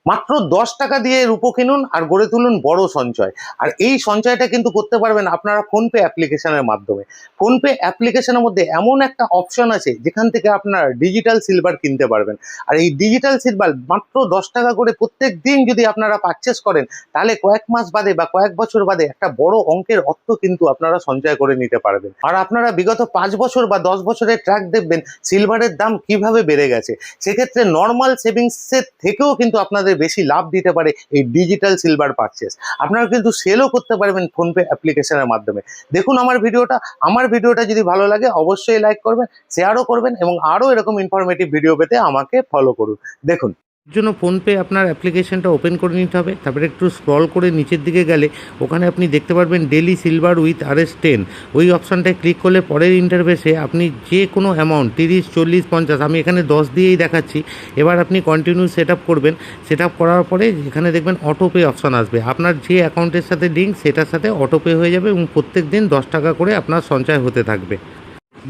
মাত্র 10 টাকা দিয়ে রূপো কিনুন আর গড়ে তুলুন বড় সঞ্চয়। আর এই সঞ্চয়টা কিন্তু করতে পারবেন আপনারা ফোনপে অ্যাপ্লিকেশনের মাধ্যমে। ফোনপে অ্যাপ্লিকেশনের মধ্যে এমন একটা অপশন আছে যেখান থেকে আপনারা ডিজিটাল সিলভার কিনতে পারবেন। আর এই ডিজিটাল সিলভার মাত্র 10 টাকা করে প্রত্যেক দিন যদি আপনারা পারচেস করেন, তাহলে কয়েক মাস বাদে বা কয়েক বছর বাদে একটা বড় অঙ্কের অর্থ কিন্তু আপনারা সঞ্চয় করে নিতে পারবেন। আর আপনারা বিগত 5 বছর বা 10 বছরের ট্র্যাক দেখবেন সিলভারের দাম কিভাবে বেড়ে গেছে। সেক্ষেত্রে নর্মাল সেভিংসের থেকেও কিন্তু আপনাদের বেশি লাভ দিতে পারে এই ডিজিটাল সিলভার পারচেস। আপনারা কিন্তু সেলও করতে পারবেন ফোনপে অ্যাপ্লিকেশনের মাধ্যমে। দেখুন আমার ভিডিওটা যদি ভালো লাগে অবশ্যই লাইক করবেন, শেয়ারও করবেন এবং আরও এরকম ইনফরমেটিভ ভিডিও পেতে আমাকে ফলো করুন। দেখুন, জন্য ফোনপে আপনার অ্যাপ্লিকেশনটা ওপেন করে নিতে হবে। তারপরে একটু স্ক্রল করে নিচের দিকে গেলে ওখানে আপনি দেখতে পারবেন ডেলি সিলভার উইথ RS10। ওই অপশানটায় ক্লিক করলে পরের ইন্টারফেসে আপনি যে কোনো অ্যামাউন্ট 30, 40, 50, আমি এখানে 10 দিয়েই দেখাচ্ছি। এবার আপনি কন্টিনিউ সেট আপ করবেন। সেট আপ করার পরে এখানে দেখবেন অটোপে অপশান আসবে। আপনার যে অ্যাকাউন্টের সাথে লিঙ্ক সেটার সাথে অটোপে হয়ে যাবে এবং প্রত্যেক দিন 10 টাকা করে আপনার সঞ্চয় হতে থাকবে।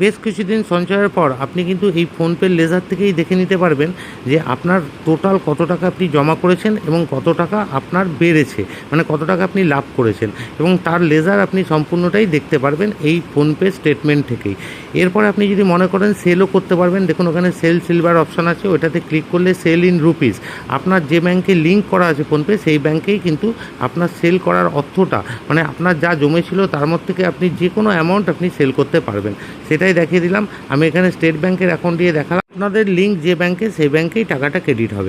বেশ কিছুদিন সঞ্চয়ের পর আপনি কিন্তু এই ফোনপের লেজার থেকেই দেখে নিতে পারবেন যে আপনার টোটাল কত টাকা আপনি জমা করেছেন এবং কত টাকা আপনার বেড়েছে, মানে কত টাকা আপনি লাভ করেছেন, এবং তার লেজার আপনি সম্পূর্ণটাই দেখতে পারবেন এই ফোনপে স্টেটমেন্ট থেকেই। এরপরে আপনি যদি মনে করেন সেলও করতে পারবেন, দেখুন ওখানে সেল সিলভার অপশান আছে, ওটাতে ক্লিক করলে সেল ইন রুপিস, আপনার যে ব্যাংকে লিঙ্ক করা আছে ফোনপে সেই ব্যাংকেই কিন্তু আপনার সেল করার অর্থটা, মানে আপনার যা জমেছিল তার মধ্যে থেকে আপনি যে কোনো অ্যামাউন্ট আপনি সেল করতে পারবেন। সেটাই দেখিয়ে দিলাম। আমি এখানে স্টেট ব্যাংকের অ্যাকাউন্ট দিয়ে দেখালাম। আপনাদের লিঙ্ক যে ব্যাংকে সেই ব্যাংকেই টাকাটা ক্রেডিট হবে।